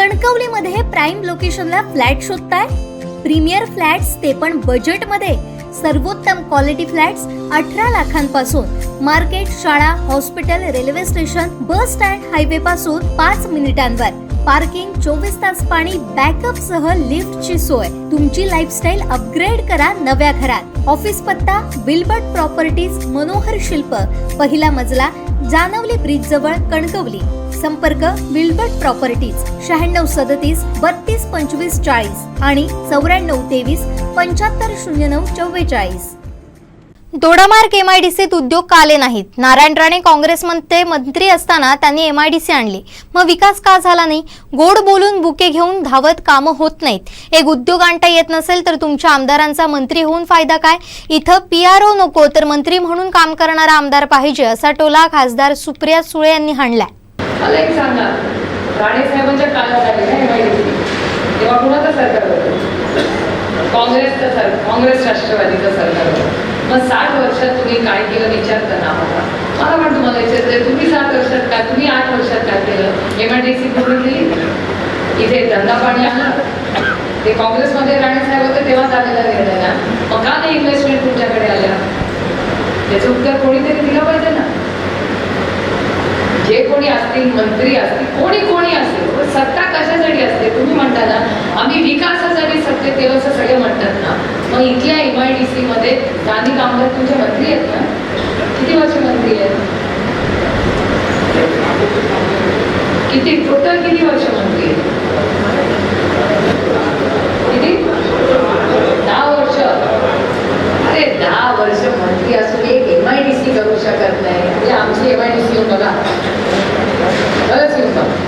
कणकवलीमध्ये prime लोकेशनला flat शोधताय? Premier flats ते पण बजेटमध्ये. सर्वोत्तम क्वालिटी फ्लॅट्स 18 लाखांपासून. मार्केट, शाळा, hospital, railway station, bus stand, highway पासून 5 मिनिटांवर. पार्किंग, 24 तास पाणी, बॅकअप सह लिफ्टची सोय. तुमची लाईफस्टाईल अपग्रेड करा नव्या घरात. ऑफिस पत्ता विल्बर्ट प्रॉपर्टीज, मनोहर शिल्प, पहिला मजला, जानवली ब्रिज जवळ, कणकवली. संपर्क विल्बर्ट प्रॉपर्टीज 9637 32 25 40 आणि 9423 7509 44. दोडामार्ग एमआयडीसीत उद्योग का आले नाहीत? नारायण राणे काँग्रेसमध्ये मंत्री असताना त्यांनी एमआयडीसी आणली, मग विकास का झाला नाही? गोड बोलून बुके घेऊन धावत कामं होत नाहीत. एक उद्योग आणता येत नसेल तर तुमच्या आमदारांचा मंत्री होऊन फायदा काय? इथं पीआरओ नको तर मंत्री म्हणून काम करणारा आमदार पाहिजे, असा टोला खासदार सुप्रिया सुळे यांनी हाणलाय. मला एक सांगा, राणे साहेबांच्या काळात आले ना एमआयडीसी, तेव्हा कुणाचं सरकार होतं? काँग्रेस राष्ट्रवादीचं सरकार होतं. मग 60 वर्षात तुम्ही काय केलं विचारता ना आम्हाला. मला पण तुम्हाला विचारते, तुम्ही 7 वर्षात काय, तुम्ही 8 वर्षात काय केलं? एमआयडीसी पूर्ण केली, इथे धंदा पाणी आला. ते काँग्रेसमध्ये राणे साहेब होते तेव्हा झालेला निर्णय ना. मग का नाही इन्व्हेस्टमेंट तुमच्याकडे आल्या? त्याचं उत्तर कोणीतरी दिलं पाहिजे ना. जे कोणी असतील, मंत्री असतील, कोणी असेल, सत्ता कशासाठी असते? तुम्ही म्हणता ना आम्ही विकासासाठी सत्तेत येऊ असं सगळे म्हणतात ना. मग इथल्या एमआयडीसी मध्ये स्थानिक आमदार तुमचे मंत्री आहेत ना? किती वर्ष मंत्री आहेत? किती टोटल किती वर्ष मंत्री आहेत? किती? 10 वर्ष. अरे 10 वर्ष मंत्री असून एक एमआयडीसी करू शकत नाही. म्हणजे आमची एमआयडीसी येऊन बघा, खरंच येऊन बघा.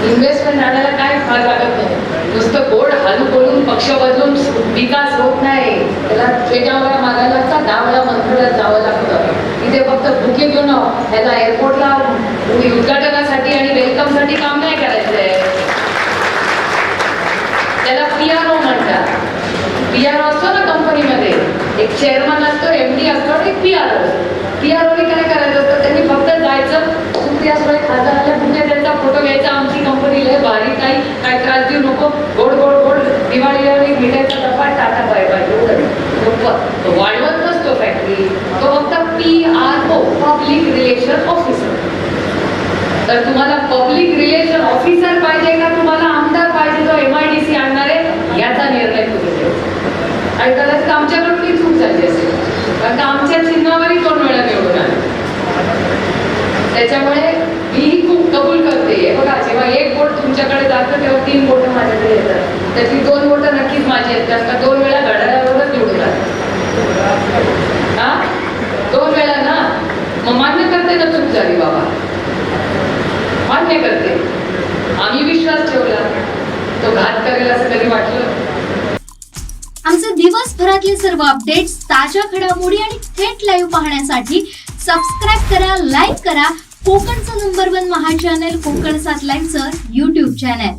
इन्व्हेस्टमेंट आणायला काय फार लागत नाही. नुसतं गोड हालू बोलून पक्ष बदलून विकास होत नाही. त्याला 6 वेळा मागायला लागतात, 10 वेळा मंत्रालयात जावं लागतं. इथे फक्त बुके घेऊन ह्याला एअरपोर्टला उद्घाटनासाठी आणि वेलकमसाठी काम नाही करायचंय. त्याला पीआरओ म्हणतात. पीआरओ असतो ना कंपनीमध्ये, एक चेअरमन असतो, एमडी असतो आणि एक पीआरओने काय करायचं असतं? त्यांनी फक्त जायचं, सुप्रिया सुळे खासदाराला पुढे त्यांचा फोटो घ्यायचा, आमची कंपनी लय भारी, काय त्रास देऊ नको, गोड गोड गोड दिवाळीला मिठाईचा डब्बा, टाटा बाय बाय, एवढं वाढवत नसतो फॅक्टरी. तो फक्त पीआरओ, पब्लिक रिलेशन ऑफिसर. तर तुम्हाला पब्लिक रिलेशन ऑफिसर पाहिजे का तुम्हाला आमदार पाहिजे जो एमआयडीसी आणणार आहे? याचा निर्णय तुम्ही घ्या. आणि कदाचित आमच्याकडून ही चूक झाली असेल, कारण का आमच्या चिन्हावरही 2 वेळा निवडून आले. त्याच्यामुळे मीही खूप कबूल करते. बघा, जेव्हा 1 वोट तुमच्याकडे जातं तेव्हा 3 वोट माझ्याकडे येतात. त्यातली 2 वोट नक्कीच माझी आहेत, कारण का 2 वेळा घड्याळावरच निवडून आले. हा 2 वेळा ना. मग मान्य करते ना चूक झाली बाबा, मान्य करते. आम्ही विश्वास ठेवला, तो घात करेल असं कधी वाटलं? आमचे दिवसभरातले सर्व अपडेट्स, ताज्या घडामोडी आणि थेट लाईव्ह पाहण्यासाठी सबस्क्राईब करा, लाईक करा कोकणचं नंबर 1 महा चॅनल कोकण 7 लाईव्हचं YouTube चॅनल.